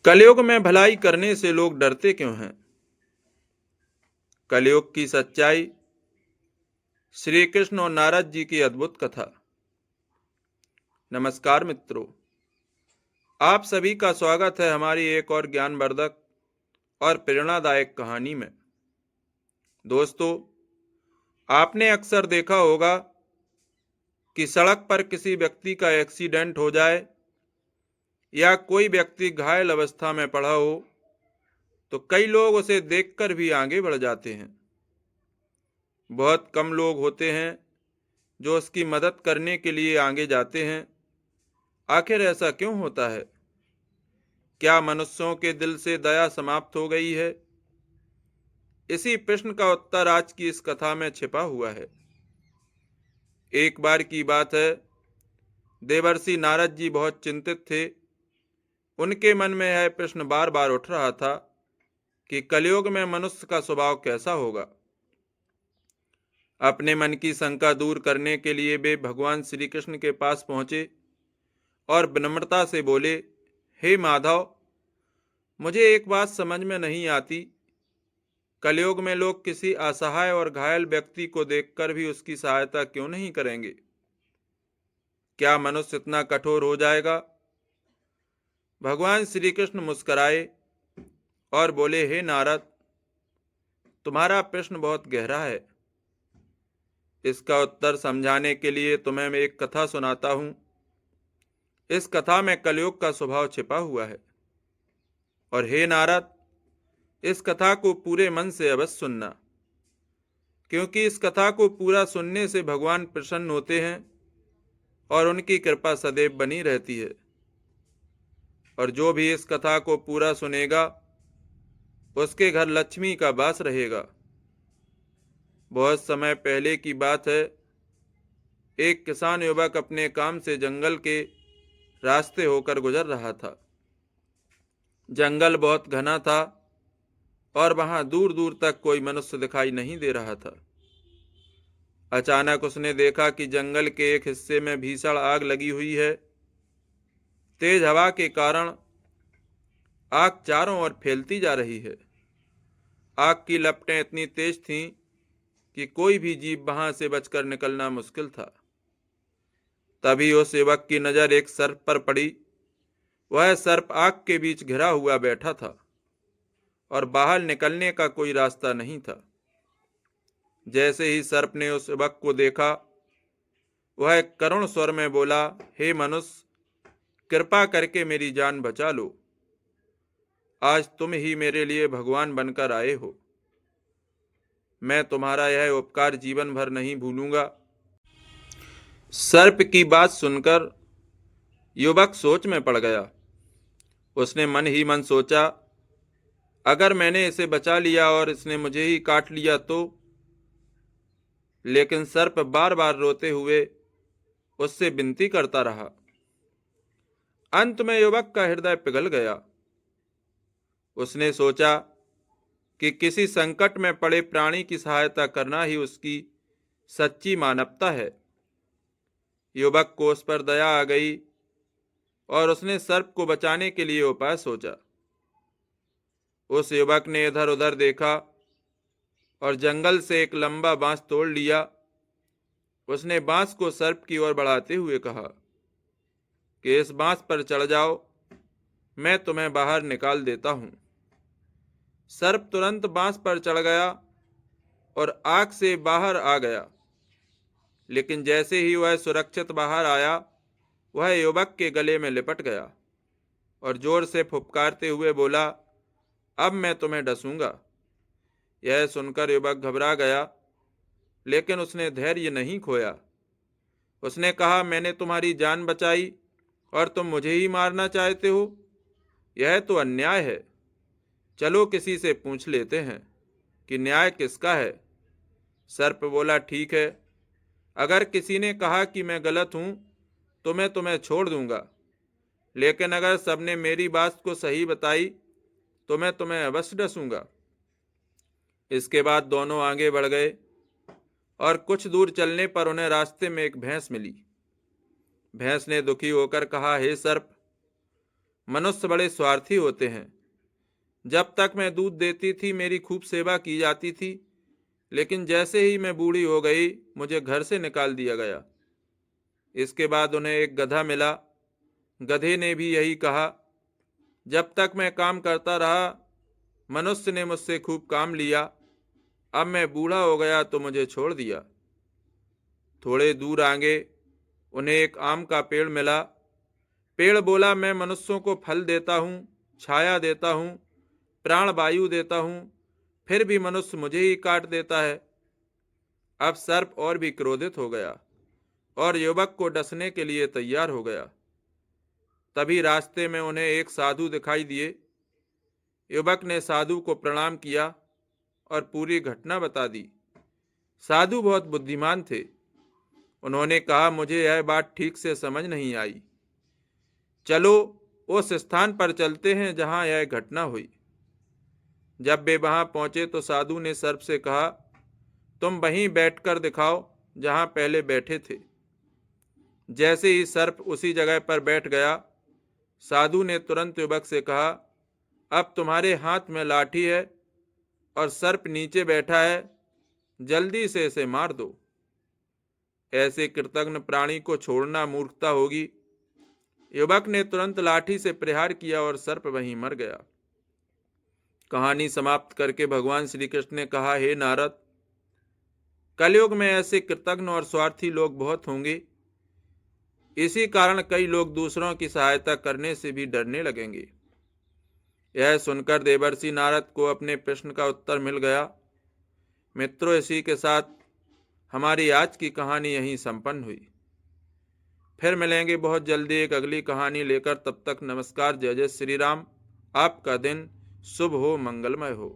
कलयुग में भलाई करने से लोग डरते क्यों हैं? कलयुग की सच्चाई। श्री कृष्ण और नारद जी की अद्भुत कथा। नमस्कार मित्रों, आप सभी का स्वागत है हमारी एक और ज्ञानवर्धक और प्रेरणादायक कहानी में। दोस्तों, आपने अक्सर देखा होगा कि सड़क पर किसी व्यक्ति का एक्सीडेंट हो जाए या कोई व्यक्ति घायल अवस्था में पड़ा हो तो कई लोग उसे देखकर भी आगे बढ़ जाते हैं। बहुत कम लोग होते हैं जो उसकी मदद करने के लिए आगे जाते हैं। आखिर ऐसा क्यों होता है? क्या मनुष्यों के दिल से दया समाप्त हो गई है? इसी प्रश्न का उत्तर आज की इस कथा में छिपा हुआ है। एक बार की बात है, देवर्षि नारद जी बहुत चिंतित थे। उनके मन में यह प्रश्न बार बार उठ रहा था कि कलयुग में मनुष्य का स्वभाव कैसा होगा। अपने मन की शंका दूर करने के लिए वे भगवान श्री कृष्ण के पास पहुंचे और विनम्रता से बोले, हे माधव, मुझे एक बात समझ में नहीं आती। कलयुग में लोग किसी असहाय और घायल व्यक्ति को देखकर भी उसकी सहायता क्यों नहीं करेंगे? क्या मनुष्य इतना कठोर हो जाएगा? भगवान श्री कृष्ण मुस्कुराए और बोले, हे नारद, तुम्हारा प्रश्न बहुत गहरा है। इसका उत्तर समझाने के लिए तुम्हें मैं एक कथा सुनाता हूं। इस कथा में कलयुग का स्वभाव छिपा हुआ है। और हे नारद, इस कथा को पूरे मन से अवश्य सुनना, क्योंकि इस कथा को पूरा सुनने से भगवान प्रसन्न होते हैं और उनकी कृपा सदैव बनी रहती है। और जो भी इस कथा को पूरा सुनेगा उसके घर लक्ष्मी का वास रहेगा। बहुत समय पहले की बात है। एक किसान युवक अपने काम से जंगल के रास्ते होकर गुजर रहा था। जंगल बहुत घना था और वहां दूर दूर तक कोई मनुष्य दिखाई नहीं दे रहा था। अचानक उसने देखा कि जंगल के एक हिस्से में भीषण आग लगी हुई है। तेज हवा के कारण आग चारों ओर फैलती जा रही है। आग की लपटें इतनी तेज थीं कि कोई भी जीव वहां से बचकर निकलना मुश्किल था। तभी उस युवक की नजर एक सर्प पर पड़ी। वह सर्प आग के बीच घिरा हुआ बैठा था और बाहर निकलने का कोई रास्ता नहीं था। जैसे ही सर्प ने उस युवक को देखा, वह करुण स्वर में बोला, हे मनुष्य, कृपा करके मेरी जान बचा लो। आज तुम ही मेरे लिए भगवान बनकर आए हो। मैं तुम्हारा यह उपकार जीवन भर नहीं भूलूंगा। सर्प की बात सुनकर युवक सोच में पड़ गया। उसने मन ही मन सोचा, अगर मैंने इसे बचा लिया और इसने मुझे ही काट लिया तो? लेकिन सर्प बार बार रोते हुए उससे विनती करता रहा। अंत में युवक का हृदय पिघल गया। उसने सोचा कि किसी संकट में पड़े प्राणी की सहायता करना ही उसकी सच्ची मानवता है। युवक को उस पर दया आ गई और उसने सर्प को बचाने के लिए उपाय सोचा। उस युवक ने इधर उधर देखा और जंगल से एक लंबा बांस तोड़ लिया। उसने बांस को सर्प की ओर बढ़ाते हुए कहा कि इस बांस पर चढ़ जाओ, मैं तुम्हें बाहर निकाल देता हूं। सर्प तुरंत बांस पर चढ़ गया और आग से बाहर आ गया। लेकिन जैसे ही वह सुरक्षित बाहर आया, वह युवक के गले में लिपट गया और जोर से फुफकारते हुए बोला, अब मैं तुम्हें डसूंगा। यह सुनकर युवक घबरा गया, लेकिन उसने धैर्य नहीं खोया। उसने कहा, मैंने तुम्हारी जान बचाई और तुम मुझे ही मारना चाहते हो? यह तो अन्याय है। चलो किसी से पूछ लेते हैं कि न्याय किसका है। सर्प बोला, ठीक है, अगर किसी ने कहा कि मैं गलत हूं तो मैं तुम्हें छोड़ दूंगा, लेकिन अगर सबने मेरी बात को सही बताई तो मैं तुम्हें अवश्य डसूंगा। इसके बाद दोनों आगे बढ़ गए और कुछ दूर चलने पर उन्हें रास्ते में एक भैंस मिली। भैंस ने दुखी होकर कहा, हे सर्प, मनुष्य बड़े स्वार्थी होते हैं। जब तक मैं दूध देती थी मेरी खूब सेवा की जाती थी, लेकिन जैसे ही मैं बूढ़ी हो गई मुझे घर से निकाल दिया गया। इसके बाद उन्हें एक गधा मिला। गधे ने भी यही कहा। जब तक मैं काम करता रहा मनुष्य ने मुझसे खूब काम लिया। अब मैं बूढ़ा हो गया तो मुझे छोड़ दिया। थोड़े दूर आगे उन्हें एक आम का पेड़ मिला। पेड़ बोला, मैं मनुष्यों को फल देता हूँ, छाया देता हूँ, प्राण वायु देता हूँ, फिर भी मनुष्य मुझे ही काट देता है। अब सर्प और भी क्रोधित हो गया और युवक को डसने के लिए तैयार हो गया। तभी रास्ते में उन्हें एक साधु दिखाई दिए। युवक ने साधु को प्रणाम किया और पूरी घटना बता दी। साधु बहुत बुद्धिमान थे। उन्होंने कहा, मुझे यह बात ठीक से समझ नहीं आई। चलो उस स्थान पर चलते हैं जहां यह घटना हुई। जब वे वहां पहुंचे तो साधु ने सर्प से कहा, तुम वहीं बैठकर दिखाओ जहां पहले बैठे थे। जैसे ही सर्प उसी जगह पर बैठ गया, साधु ने तुरंत युवक से कहा, अब तुम्हारे हाथ में लाठी है और सर्प नीचे बैठा है, जल्दी से इसे मार दो। ऐसे कृतघ्न प्राणी को छोड़ना मूर्खता होगी। युवक ने तुरंत लाठी से प्रहार किया और सर्प वहीं मर गया। कहानी समाप्त करके भगवान श्री कृष्ण ने कहा, हे नारद, कलयुग में ऐसे कृतघ्न और स्वार्थी लोग बहुत होंगे। इसी कारण कई लोग दूसरों की सहायता करने से भी डरने लगेंगे। यह सुनकर देवर्षि नारद को अपने प्रश्न का उत्तर मिल गया। मित्रों, इसी के साथ हमारी आज की कहानी यहीं संपन्न हुई। फिर मिलेंगे बहुत जल्दी एक अगली कहानी लेकर। तब तक नमस्कार, जय जय श्री राम। आपका दिन शुभ हो, मंगलमय हो।